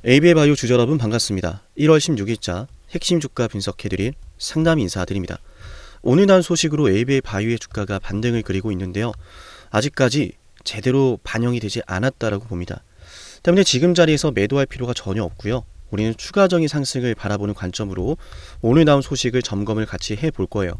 AB의 바이오 주주 여러분 반갑습니다. 1월 16일자 핵심 주가 분석해드릴 상담 인사드립니다. 오늘 난 소식으로 AB의 바이오의 주가가 반등을 그리고 있는데요. 아직까지 제대로 반영이 되지 않았다라고 봅니다. 때문에 지금 자리에서 매도할 필요가 전혀 없고요. 우리는 추가적인 상승을 바라보는 관점으로 오늘 나온 소식을 점검을 같이 해볼 거예요.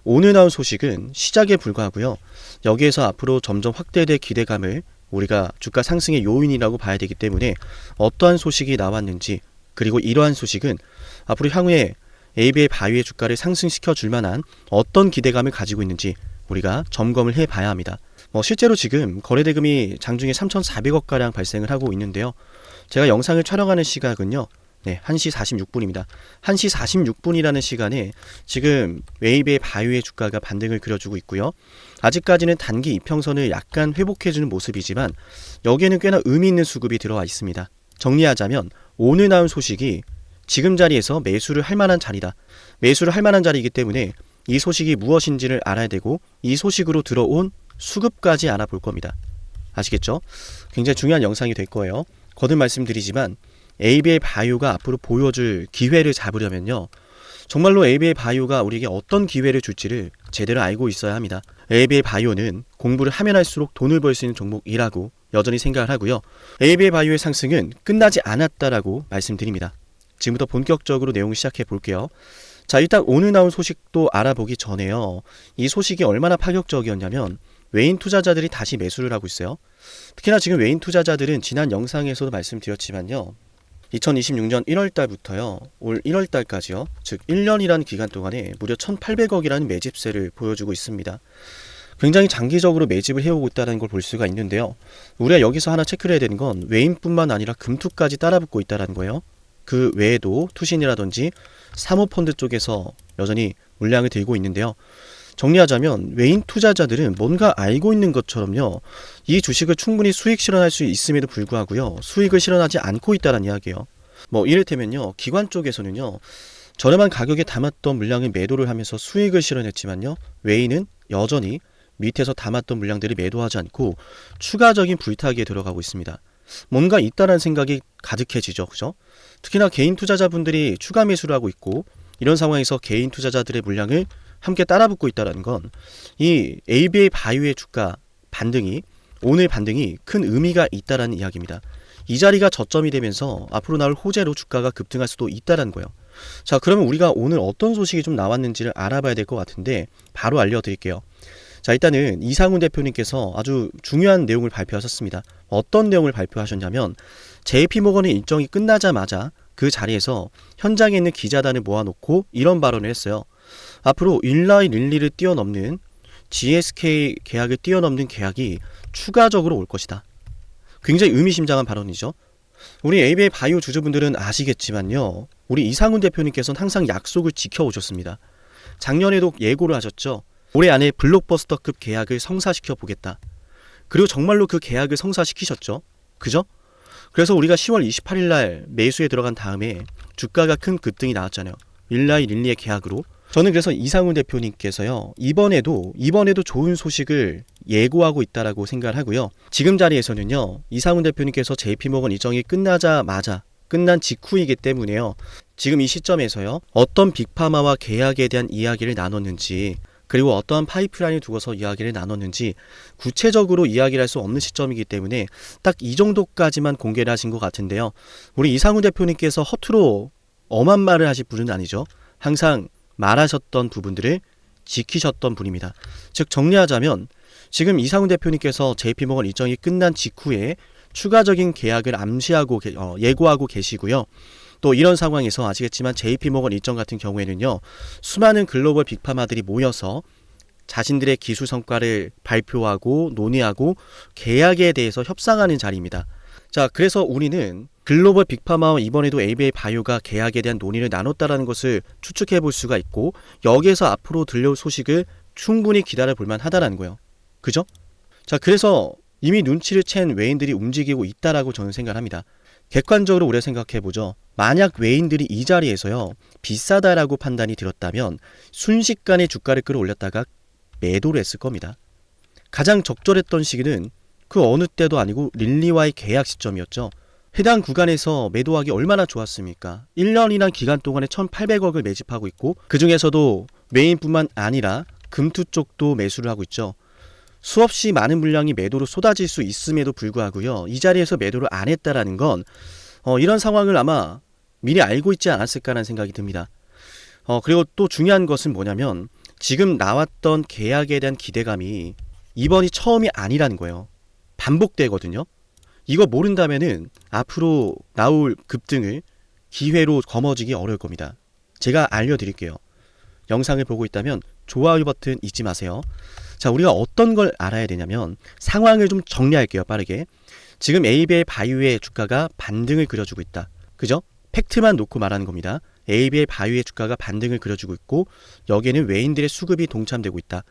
오늘 나온 소식은 시작에 불과하고요. 여기에서 앞으로 점점 확대될 기대감을 우리가 주가 상승의 요인이라고 봐야 되기 때문에 어떠한 소식이 나왔는지, 그리고 이러한 소식은 앞으로 향후에 AB의 바이오의 주가를 상승시켜 줄 만한 어떤 기대감을 가지고 있는지 우리가 점검을 해봐야 합니다. 실제로 지금 거래대금이 장중에 3,400억가량 발생을 하고 있는데요. 제가 영상을 촬영하는 시각은요, 1시 46분입니다. 1시 46분이라는 시간에 지금 AB의 바이오의 주가가 반등을 그려주고 있고요. 아직까지는 단기 이평선을 약간 회복해주는 모습이지만 여기에는 꽤나 의미 있는 수급이 들어와 있습니다. 정리하자면 오늘 나온 소식이 지금 자리에서 매수를 할 만한 자리다. 매수를 할 만한 자리이기 때문에 이 소식이 무엇인지를 알아야 되고 이 소식으로 들어온 수급까지 알아볼 겁니다. 아시겠죠? 굉장히 중요한 영상이 될 거예요. 거듭 말씀드리지만 AB의 바이오가 앞으로 보여줄 기회를 잡으려면요, 정말로 AB의 바이오가 우리에게 어떤 기회를 줄지를 제대로 알고 있어야 합니다. AB의 바이오는 공부를 하면 할수록 돈을 벌 수 있는 종목이라고 여전히 생각을 하고요. AB의 바이오의 상승은 끝나지 않았다라고 말씀드립니다. 지금부터 본격적으로 내용을 시작해 볼게요. 자, 일단 오늘 나온 소식도 알아보기 전에요, 이 소식이 얼마나 파격적이었냐면 외인 투자자들이 다시 매수를 하고 있어요. 특히나 지금 외인 투자자들은 지난 영상에서도 말씀드렸지만요, 2026년 1월달부터요 올 1월달까지요, 즉 1년이라는 기간 동안에 무려 1,800억이라는 매집세를 보여주고 있습니다. 굉장히 장기적으로 매집을 해오고 있다는 걸 볼 수가 있는데요, 우리가 여기서 하나 체크를 해야 되는 건 외인뿐만 아니라 금투까지 따라붙고 있다는 거예요. 그 외에도 투신이라든지 사모펀드 쪽에서 여전히 물량을 들고 있는데요. 정리하자면 외인 투자자들은 뭔가 알고 있는 것처럼요, 이 주식을 충분히 수익 실현할 수 있음에도 불구하고요, 수익을 실현하지 않고 있다는 이야기예요. 이를테면요, 기관 쪽에서는요, 저렴한 가격에 담았던 물량을 매도를 하면서 수익을 실현했지만요, 외인은 여전히 밑에서 담았던 물량들을 매도하지 않고 추가적인 불타기에 들어가고 있습니다. 뭔가 있다는 생각이 가득해지죠, 그죠? 특히나 개인 투자자분들이 추가 매수를 하고 있고, 이런 상황에서 개인 투자자들의 물량을 함께 따라붙고 있다는 건 이 AB의 바이오의 주가 반등이, 오늘 반등이 큰 의미가 있다라는 이야기입니다. 이 자리가 저점이 되면서 앞으로 나올 호재로 주가가 급등할 수도 있다는 거예요. 자, 그러면 우리가 오늘 어떤 소식이 좀 나왔는지를 알아봐야 될 것 같은데 바로 알려드릴게요. 자, 일단은 이상훈 대표님께서 아주 중요한 내용을 발표하셨습니다. 어떤 내용을 발표하셨냐면 JP모건의 일정이 끝나자마자 그 자리에서 현장에 있는 기자단을 모아놓고 이런 발언을 했어요. 앞으로 일라이 릴리를 뛰어넘는 GSK 계약을 뛰어넘는 계약이 추가적으로 올 것이다. 굉장히 의미심장한 발언이죠. 우리 AB의 바이오 주주분들은 아시겠지만요, 우리 이상훈 대표님께서는 항상 약속을 지켜오셨습니다. 작년에도 예고를 하셨죠. 올해 안에 블록버스터급 계약을 성사시켜 보겠다. 그리고 정말로 그 계약을 성사시키셨죠. 그죠? 그래서 우리가 10월 28일 날 매수에 들어간 다음에 주가가 큰 급등이 나왔잖아요. 일라이 릴리의 계약으로. 저는 그래서 이상훈 대표님께서요, 이번에도 좋은 소식을 예고하고 있다라고 생각을 하고요. 지금 자리에서는요, 이상훈 대표님께서 JP모건 일정이 끝나자마자 끝난 직후이기 때문에요, 지금 이 시점에서요, 어떤 빅파마와 계약에 대한 이야기를 나눴는지, 그리고 어떠한 파이프라인을 두고서 이야기를 나눴는지 구체적으로 이야기를 할 수 없는 시점이기 때문에 딱 이 정도까지만 공개를 하신 것 같은데요, 우리 이상훈 대표님께서 허투루 엄한 말을 하실 분은 아니죠. 항상 말하셨던 부분들을 지키셨던 분입니다. 즉 정리하자면 지금 이상훈 대표님께서 JP모건 일정이 끝난 직후에 추가적인 계약을 암시하고 예고하고 계시고요. 또 이런 상황에서 아시겠지만 JP모건 일정 같은 경우에는요, 수많은 글로벌 빅파마들이 모여서 자신들의 기술 성과를 발표하고 논의하고 계약에 대해서 협상하는 자리입니다. 자, 그래서 우리는 글로벌 빅파마와 이번에도 AB의 바이오가 계약에 대한 논의를 나눴다라는 것을 추측해 볼 수가 있고, 여기에서 앞으로 들려올 소식을 충분히 기다려 볼 만하다라는 거예요. 그죠? 자, 그래서 이미 눈치를 챈 외인들이 움직이고 있다라고 저는 생각을 합니다. 객관적으로 우리가 생각해 보죠. 만약 외인들이 이 자리에서요, 비싸다라고 판단이 들었다면 순식간에 주가를 끌어올렸다가 매도를 했을 겁니다. 가장 적절했던 시기는 그 어느 때도 아니고 릴리와의 계약 시점이었죠. 해당 구간에서 매도하기 얼마나 좋았습니까? 1년이란 기간 동안에 1,800억을 매집하고 있고 그 중에서도 메인뿐만 아니라 금투 쪽도 매수를 하고 있죠. 수없이 많은 물량이 매도로 쏟아질 수 있음에도 불구하고요. 이 자리에서 매도를 안 했다라는 건 이런 상황을 아마 미리 알고 있지 않았을까라는 생각이 듭니다. 그리고 또 중요한 것은 뭐냐면 지금 나왔던 계약에 대한 기대감이 이번이 처음이 아니라는 거예요. 반복되거든요. 이거 모른다면은 앞으로 나올 급등을 기회로 거머쥐기 어려울 겁니다. 제가 알려드릴게요. 영상을 보고 있다면 좋아요 버튼 잊지 마세요. 자, 우리가 어떤 걸 알아야 되냐면 상황을 좀 정리할게요. 빠르게. 지금 ABL 바이오의 주가가 반등을 그려주고 있다. 그죠? 팩트만 놓고 말하는 겁니다. ABL 바이오의 주가가 반등을 그려주고 있고 여기에는 외인들의 수급이 동참되고 있다.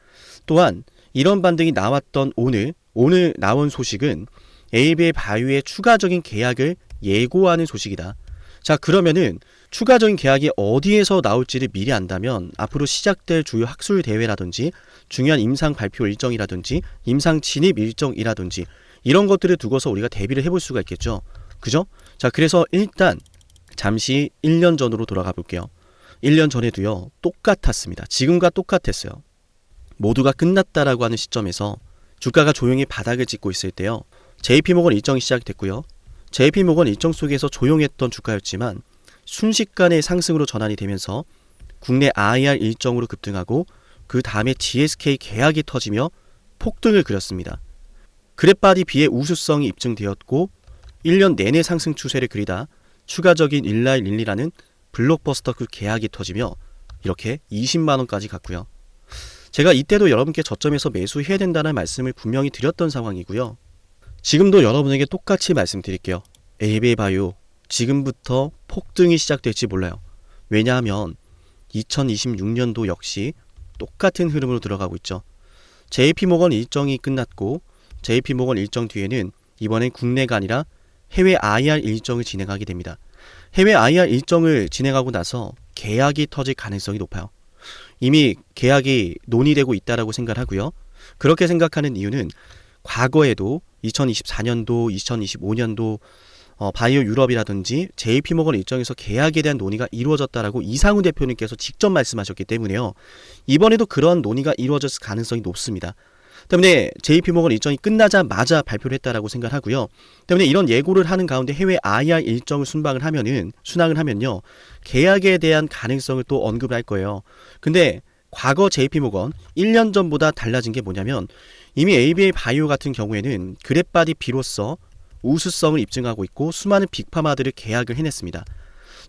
또한 이런 반등이 나왔던 오늘 나온 소식은 ABL 바이오의 추가적인 계약을 예고하는 소식이다. 자, 그러면은 추가적인 계약이 어디에서 나올지를 미리 안다면 앞으로 시작될 주요 학술 대회라든지 중요한 임상 발표 일정이라든지 임상 진입 일정이라든지 이런 것들을 두고서 우리가 대비를 해볼 수가 있겠죠. 그죠? 자, 그래서 일단 잠시 1년 전으로 돌아가 볼게요. 1년 전에도요, 똑같았습니다. 지금과 똑같았어요. 모두가 끝났다라고 하는 시점에서 주가가 조용히 바닥을 찍고 있을 때요. JP모건 일정이 시작됐고요. JP모건 일정 속에서 조용했던 주가였지만 순식간에 상승으로 전환이 되면서 국내 IR 일정으로 급등하고 그 다음에 GSK 계약이 터지며 폭등을 그렸습니다. 그랩바디 B의 우수성이 입증되었고 1년 내내 상승 추세를 그리다 추가적인 일라이 릴리라는 블록버스터급 계약이 터지며 이렇게 20만원까지 갔고요. 제가 이때도 여러분께 저점에서 매수해야 된다는 말씀을 분명히 드렸던 상황이고요. 지금도 여러분에게 똑같이 말씀드릴게요. ABL 바이오 지금부터 폭등이 시작될지 몰라요. 왜냐하면 2026년도 역시 똑같은 흐름으로 들어가고 있죠. JP모건 일정이 끝났고 JP모건 일정 뒤에는 이번엔 국내가 아니라 해외 IR 일정을 진행하게 됩니다. 해외 IR 일정을 진행하고 나서 계약이 터질 가능성이 높아요. 이미 계약이 논의되고 있다라고 생각하고요. 그렇게 생각하는 이유는 과거에도 2024년도, 2025년도 바이오 유럽이라든지 JP모건 일정에서 계약에 대한 논의가 이루어졌다라고 이상훈 대표님께서 직접 말씀하셨기 때문에요. 이번에도 그런 논의가 이루어졌을 가능성이 높습니다. 때문에 JP모건 일정이 끝나자마자 발표를 했다라고 생각하고요. 때문에 이런 예고를 하는 가운데 해외 IR 일정을 순항을 하면요. 계약에 대한 가능성을 또 언급을 할 거예요. 근데 과거 JP모건 1년 전보다 달라진 게 뭐냐면 이미 ABL 바이오 같은 경우에는 그랩바디 B로서 우수성을 입증하고 있고 수많은 빅파마들을 계약을 해냈습니다.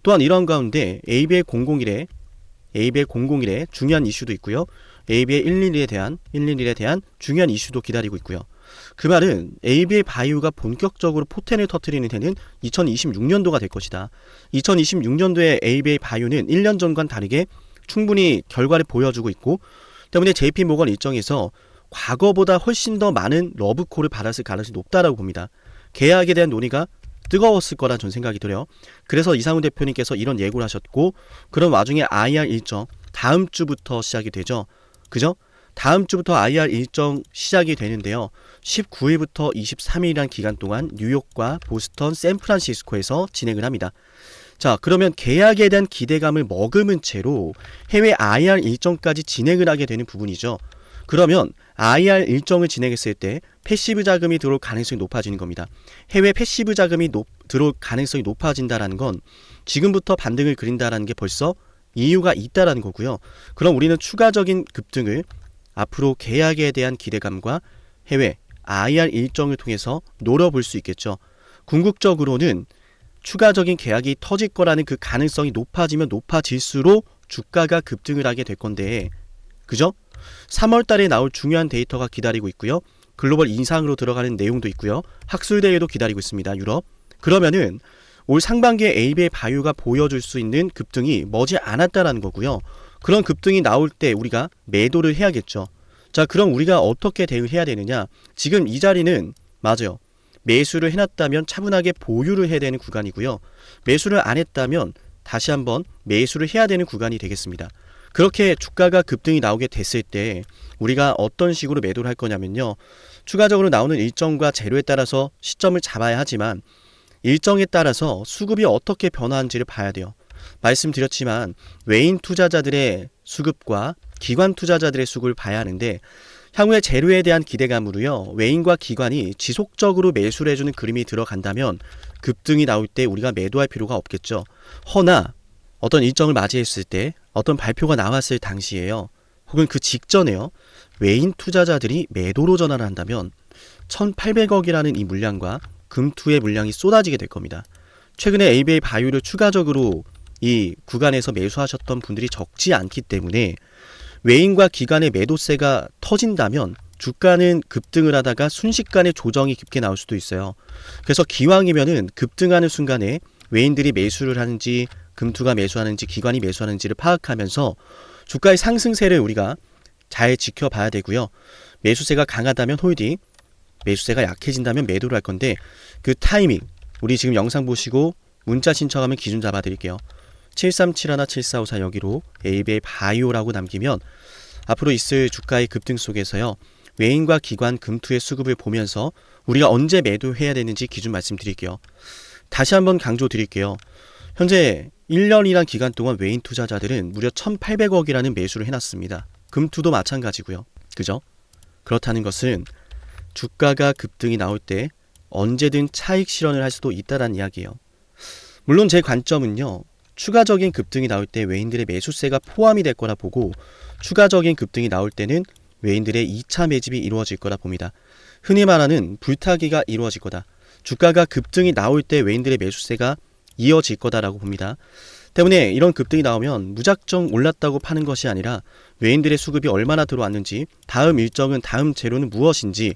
또한 이런 가운데 ABL 001의 중요한 이슈도 있고요. ABL 111에 대한 중요한 이슈도 기다리고 있고요. 그 말은 ABL 바이오가 본격적으로 포텐을 터뜨리는 해는 2026년도가 될 것이다. 2026년도에 ABL 바이오는 1년 전과는 다르게 충분히 결과를 보여주고 있고 때문에 JP모건 일정에서 과거보다 훨씬 더 많은 러브콜을 받았을 가능성이 높다라고 봅니다. 계약에 대한 논의가 뜨거웠을 거란 전 생각이 들어요. 그래서 이상훈 대표님께서 이런 예고를 하셨고 그런 와중에 IR 일정 다음 주부터 시작이 되죠. 그죠? 다음 주부터 IR 일정 시작이 되는데요. 19일부터 23일이란 기간 동안 뉴욕과 보스턴, 샌프란시스코에서 진행을 합니다. 자, 그러면 계약에 대한 기대감을 머금은 채로 해외 IR 일정까지 진행을 하게 되는 부분이죠. 그러면 IR 일정을 진행했을 때 패시브 자금이 들어올 가능성이 높아지는 겁니다. 해외 패시브 자금이 들어올 가능성이 높아진다는 건 지금부터 반등을 그린다는 게 벌써 이유가 있다라는 거고요. 그럼 우리는 추가적인 급등을 앞으로 계약에 대한 기대감과 해외 IR 일정을 통해서 노려볼 수 있겠죠. 궁극적으로는 추가적인 계약이 터질 거라는 그 가능성이 높아지면 높아질수록 주가가 급등을 하게 될 건데, 그죠? 3월 달에 나올 중요한 데이터가 기다리고 있고요. 글로벌 인상으로 들어가는 내용도 있고요. 학술대회도 기다리고 있습니다. 유럽. 그러면은 올 상반기에 ABL 바이오가 보여줄 수 있는 급등이 머지 않았다라는 거고요. 그런 급등이 나올 때 우리가 매도를 해야겠죠. 자, 그럼 우리가 어떻게 대응해야 되느냐? 지금 이 자리는 맞아요. 매수를 해놨다면 차분하게 보유를 해야 되는 구간이고요. 매수를 안 했다면 다시 한번 매수를 해야 되는 구간이 되겠습니다. 그렇게 주가가 급등이 나오게 됐을 때 우리가 어떤 식으로 매도를 할 거냐면요. 추가적으로 나오는 일정과 재료에 따라서 시점을 잡아야 하지만 일정에 따라서 수급이 어떻게 변화하는지를 봐야 돼요. 말씀드렸지만 외인 투자자들의 수급과 기관 투자자들의 수급을 봐야 하는데 향후에 재료에 대한 기대감으로요. 외인과 기관이 지속적으로 매수를 해주는 그림이 들어간다면 급등이 나올 때 우리가 매도할 필요가 없겠죠. 허나 어떤 일정을 맞이했을 때 어떤 발표가 나왔을 당시에요. 혹은 그 직전에요. 외인 투자자들이 매도로 전환을 한다면 1,800억이라는 이 물량과 금투의 물량이 쏟아지게 될 겁니다. 최근에 ABA 바이오를 추가적으로 이 구간에서 매수하셨던 분들이 적지 않기 때문에 외인과 기관의 매도세가 터진다면 주가는 급등을 하다가 순식간에 조정이 깊게 나올 수도 있어요. 그래서 기왕이면은 급등하는 순간에 외인들이 매수를 하는지 금투가 매수하는지 기관이 매수하는지를 파악하면서 주가의 상승세를 우리가 잘 지켜봐야 되고요. 매수세가 강하다면 홀딩, 매수세가 약해진다면 매도를 할 건데 그 타이밍 우리 지금 영상 보시고 문자 신청하면 기준 잡아드릴게요. 7371-7454 여기로 ABA 바이오라고 남기면 앞으로 있을 주가의 급등 속에서요. 외인과 기관 금투의 수급을 보면서 우리가 언제 매도해야 되는지 기준 말씀드릴게요. 다시 한번 강조 드릴게요. 현재 1년이란 기간 동안 외인 투자자들은 무려 1,800억이라는 매수를 해놨습니다. 금투도 마찬가지고요. 그죠? 그렇다는 것은 주가가 급등이 나올 때 언제든 차익 실현을 할 수도 있다는 이야기예요. 물론 제 관점은요. 추가적인 급등이 나올 때 외인들의 매수세가 포함이 될 거라 보고 추가적인 급등이 나올 때는 외인들의 2차 매집이 이루어질 거라 봅니다. 흔히 말하는 불타기가 이루어질 거다. 주가가 급등이 나올 때 외인들의 매수세가 이어질 거다라고 봅니다. 때문에 이런 급등이 나오면 무작정 올랐다고 파는 것이 아니라 외인들의 수급이 얼마나 들어왔는지 다음 일정은 다음 재료는 무엇인지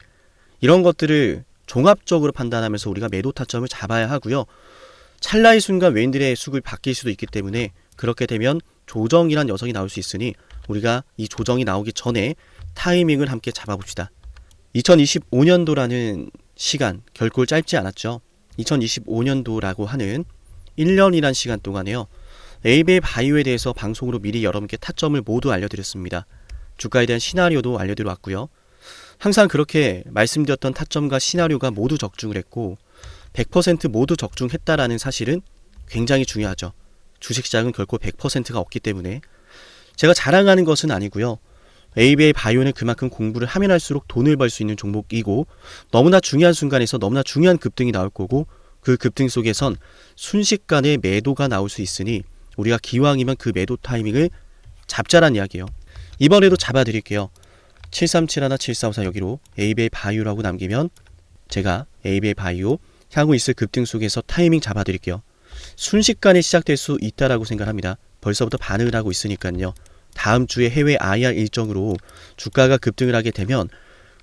이런 것들을 종합적으로 판단하면서 우리가 매도 타점을 잡아야 하고요. 찰나의 순간 외인들의 수급이 바뀔 수도 있기 때문에 그렇게 되면 조정이란 녀석이 나올 수 있으니 우리가 이 조정이 나오기 전에 타이밍을 함께 잡아봅시다. 2025년도라는 시간 결코 짧지 않았죠. 2025년도라고 하는 1년이란 시간 동안에요. ABA 바이오에 대해서 방송으로 미리 여러분께 타점을 모두 알려드렸습니다. 주가에 대한 시나리오도 알려드려왔고요. 항상 그렇게 말씀드렸던 타점과 시나리오가 모두 적중을 했고 100% 모두 적중했다라는 사실은 굉장히 중요하죠. 주식시장은 결코 100%가 없기 때문에 제가 자랑하는 것은 아니고요. ABA 바이오는 그만큼 공부를 하면 할수록 돈을 벌 수 있는 종목이고 너무나 중요한 순간에서 너무나 중요한 급등이 나올 거고 그 급등 속에선 순식간에 매도가 나올 수 있으니 우리가 기왕이면 그 매도 타이밍을 잡자란 이야기예요. 이번에도 잡아드릴게요. 7371-7454 여기로 ABA 바이오라고 남기면 제가 ABA 바이오 향후 있을 급등 속에서 타이밍 잡아드릴게요. 순식간에 시작될 수 있다라고 생각합니다. 벌써부터 반응을 하고 있으니까요. 다음 주에 해외 IR 일정으로 주가가 급등을 하게 되면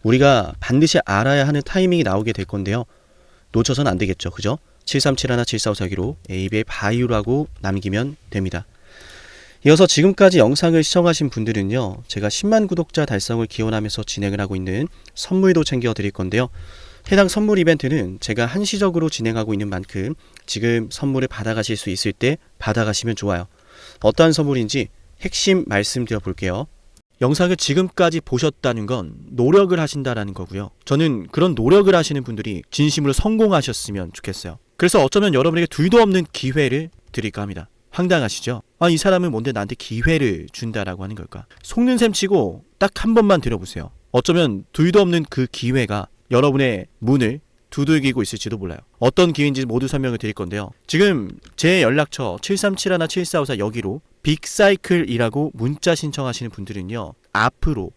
우리가 반드시 알아야 하는 타이밍이 나오게 될 건데요. 놓쳐서는 안 되겠죠. 그죠? 7371-7454 여기로 ABA 바이오라고 남기면 됩니다. 이어서 지금까지 영상을 시청하신 분들은요. 제가 10만 구독자 달성을 기원하면서 진행을 하고 있는 선물도 챙겨드릴 건데요. 해당 선물 이벤트는 제가 한시적으로 진행하고 있는 만큼 지금 선물을 받아가실 수 있을 때 받아가시면 좋아요. 어떠한 선물인지 핵심 말씀드려 볼게요. 영상을 지금까지 보셨다는 건 노력을 하신다라는 거고요. 저는 그런 노력을 하시는 분들이 진심으로 성공하셨으면 좋겠어요. 그래서 어쩌면 여러분에게 둘도 없는 기회를 드릴까 합니다. 황당하시죠? 아, 이 사람은 뭔데 나한테 기회를 준다라고 하는 걸까? 속는 셈 치고 딱 한 번만 들어보세요. 어쩌면 둘도 없는 그 기회가 여러분의 문을 두들기고 있을지도 몰라요. 어떤 기회인지 모두 설명을 드릴 건데요. 지금 제 연락처 7371-7454 여기로 빅사이클이라고 문자 신청하시는 분들은요. 앞으로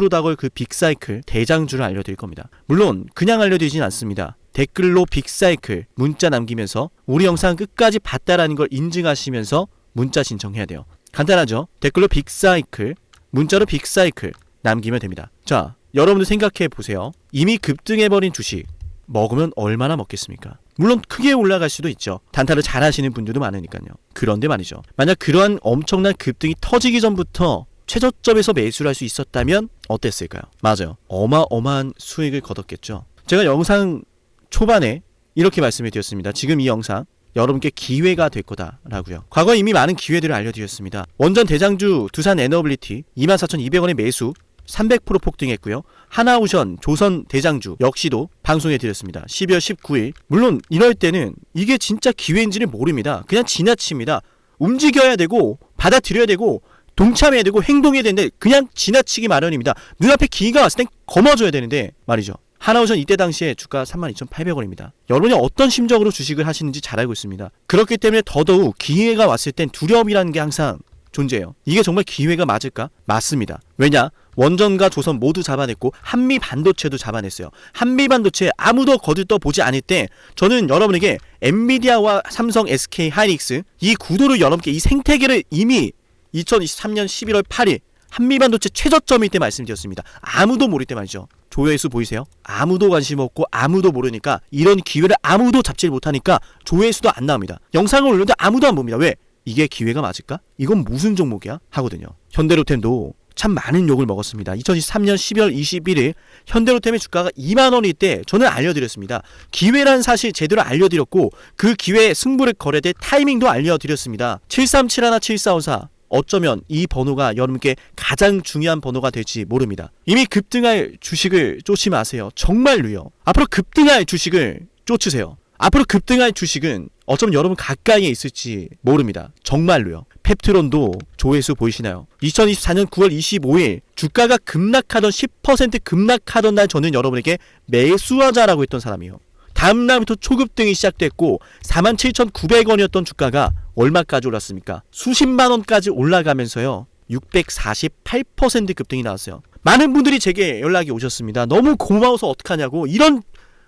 다가올 그 빅사이클 대장주를 알려드릴 겁니다. 물론 그냥 알려드리진 않습니다. 댓글로 빅사이클 문자 남기면서 우리 영상 끝까지 봤다라는 걸 인증하시면서 문자 신청해야 돼요. 간단하죠? 댓글로 빅사이클, 문자로 빅사이클 남기면 됩니다. 자, 여러분들 생각해 보세요. 이미 급등해버린 주식 먹으면 얼마나 먹겠습니까? 물론 크게 올라갈 수도 있죠. 단타를 잘 하시는 분들도 많으니까요. 그런데 말이죠. 만약 그러한 엄청난 급등이 터지기 전부터 최저점에서 매수를 할 수 있었다면 어땠을까요? 맞아요. 어마어마한 수익을 거뒀겠죠. 제가 영상 초반에 이렇게 말씀을 드렸습니다. 지금 이 영상 여러분께 기회가 될 거다라고요. 과거에 이미 많은 기회들을 알려드렸습니다. 원전 대장주 두산 에너빌리티 24,200원의 매수 300% 폭등했고요. 하나오션, 조선 대장주 역시도 방송해 드렸습니다. 12월 19일. 물론 이럴 때는 이게 진짜 기회인지를 모릅니다. 그냥 지나칩니다. 움직여야 되고 받아들여야 되고 동참해야 되고 행동해야 되는데 그냥 지나치기 마련입니다. 눈앞에 기회가 왔을 땐 거머줘야 되는데 말이죠. 하나오션 이때 당시에 주가 32,800원입니다. 여러분이 어떤 심정으로 주식을 하시는지 잘 알고 있습니다. 그렇기 때문에 더더욱 기회가 왔을 땐 두려움이라는 게 항상 존재해요. 이게 정말 기회가 맞을까? 맞습니다. 왜냐? 원전과 조선 모두 잡아냈고 한미 반도체도 잡아냈어요. 한미 반도체 아무도 거들떠 보지 않을 때 저는 여러분에게 엔비디아와 삼성, SK 하이닉스 이 구도를 여러분께 이 생태계를 이미 2023년 11월 8일 한미반도체 최저점일 때 말씀드렸습니다. 아무도 모를 때 말이죠. 조회수 보이세요? 아무도 관심 없고 아무도 모르니까 이런 기회를 아무도 잡지 못하니까 조회수도 안 나옵니다. 영상을 올렸는데 아무도 안 봅니다. 왜? 이게 기회가 맞을까? 이건 무슨 종목이야? 하거든요. 현대로템도 참 많은 욕을 먹었습니다. 2023년 12월 21일 현대로템의 주가가 2만원일 때 저는 알려드렸습니다. 기회란 사실 제대로 알려드렸고 그 기회에 승부를 걸어야 될 타이밍도 알려드렸습니다. 7371, 7454 어쩌면 이 번호가 여러분께 가장 중요한 번호가 될지 모릅니다. 이미 급등할 주식을 쫓지 마세요. 정말로요. 앞으로 급등할 주식을 쫓으세요. 앞으로 급등할 주식은 어쩌면 여러분 가까이에 있을지 모릅니다. 정말로요. 펩트론도 조회수 보이시나요? 2024년 9월 25일 주가가 급락하던 10% 급락하던 날 저는 여러분에게 매수하자라고 했던 사람이에요. 다음날부터 초급등이 시작됐고 47,900원이었던 주가가 얼마까지 올랐습니까? 수십만원까지 올라가면서요 648% 급등이 나왔어요. 많은 분들이 제게 연락이 오셨습니다. 너무 고마워서 어떡하냐고, 이런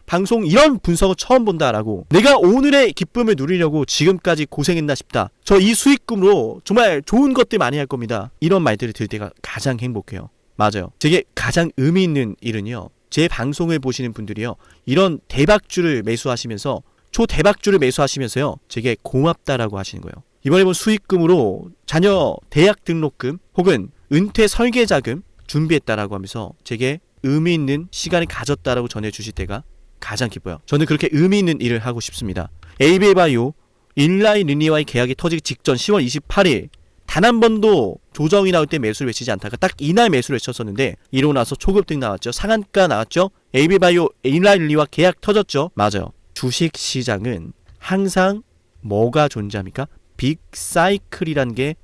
방송 이런 분석을 처음 본다라고, 내가 오늘의 기쁨을 누리려고 지금까지 고생했나 싶다, 저 이 수익금으로 정말 좋은 것들 많이 할 겁니다, 이런 말들을 들을 때가 가장 행복해요. 맞아요. 제게 가장 의미 있는 일은요, 제 방송을 보시는 분들이요 이런 대박주를 매수하시면서 초대박주를 매수하시면서요 제게 고맙다라고 하시는 거예요. 이번에 본 수익금으로 자녀 대학 등록금 혹은 은퇴 설계자금 준비했다라고 하면서 제게 의미 있는 시간을 가졌다라고 전해주실 때가 가장 기뻐요. 저는 그렇게 의미 있는 일을 하고 싶습니다. 에이비바이오 일라이 르니와의 계약이 터지기 직전 10월 28일 단 한 번도 조정이 나올 때 매수를 외치지 않다가 딱 이날 매수를 외쳤었는데 이러고 나서 초급등 나왔죠. 상한가 나왔죠. 에이비바이오 일라이 르니와 계약 터졌죠. 맞아요. 주식시장은 항상 뭐가 존재합니까? 빅사이클이라는 게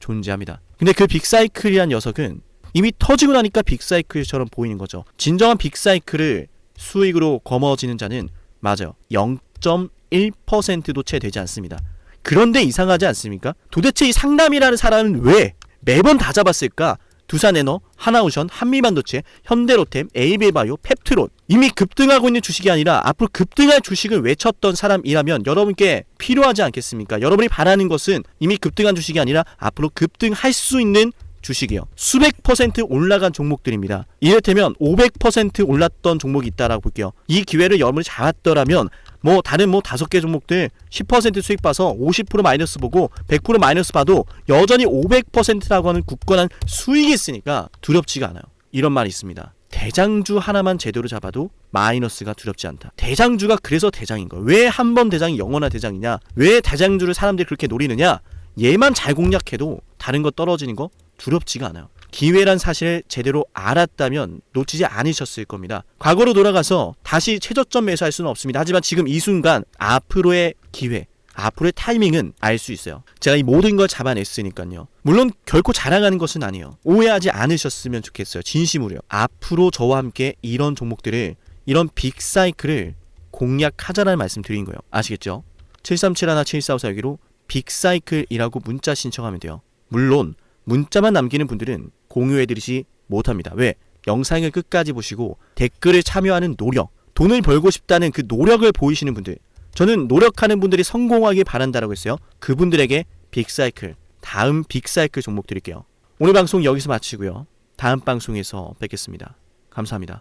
존재합니다. 근데 그 빅사이클이란 녀석은 이미 터지고 나니까 빅사이클처럼 보이는 거죠. 진정한 빅사이클을 수익으로 거머쥐는 자는 맞아요. 0.1%도 채 되지 않습니다. 그런데 이상하지 않습니까? 도대체 이 상남이라는 사람은 왜 매번 다 잡았을까? 두산에너, 하나오션, 한미반도체, 현대로템, 에이비바이오, 펩트론, 이미 급등하고 있는 주식이 아니라 앞으로 급등할 주식을 외쳤던 사람이라면 여러분께 필요하지 않겠습니까? 여러분이 바라는 것은 이미 급등한 주식이 아니라 앞으로 급등할 수 있는 주식이요. 수백 퍼센트 올라간 종목들입니다. 이를테면 500% 올랐던 종목이 있다라고 볼게요. 이 기회를 여러분이 잡았더라면 다른 5개 종목들 10% 수익 봐서 50% 마이너스 보고 100% 마이너스 봐도 여전히 500%라고 하는 굳건한 수익이 있으니까 두렵지가 않아요. 이런 말이 있습니다. 대장주 하나만 제대로 잡아도 마이너스가 두렵지 않다. 대장주가 그래서 대장인 거예요. 왜 한 번 대장이 영원한 대장이냐? 왜 대장주를 사람들이 그렇게 노리느냐? 얘만 잘 공략해도 다른 거 떨어지는 거 두렵지가 않아요. 기회란 사실을 제대로 알았다면 놓치지 않으셨을 겁니다. 과거로 돌아가서 다시 최저점 매수할 수는 없습니다. 하지만 지금 이 순간 앞으로의 기회, 앞으로의 타이밍은 알 수 있어요. 제가 이 모든 걸 잡아냈으니까요. 물론 결코 자랑하는 것은 아니에요. 오해하지 않으셨으면 좋겠어요. 진심으로요. 앞으로 저와 함께 이런 종목들을, 이런 빅사이클을 공략하자라는 말씀 드린 거예요. 아시겠죠? 7371, 7454 여기로 빅사이클이라고 문자 신청하면 돼요. 물론 문자만 남기는 분들은 공유해드리지 못합니다. 왜? 영상을 끝까지 보시고 댓글을 참여하는 노력, 돈을 벌고 싶다는 그 노력을 보이시는 분들, 저는 노력하는 분들이 성공하길 바란다라고 했어요. 그분들에게 빅사이클, 다음 빅사이클 종목 드릴게요. 오늘 방송 여기서 마치고요. 다음 방송에서 뵙겠습니다. 감사합니다.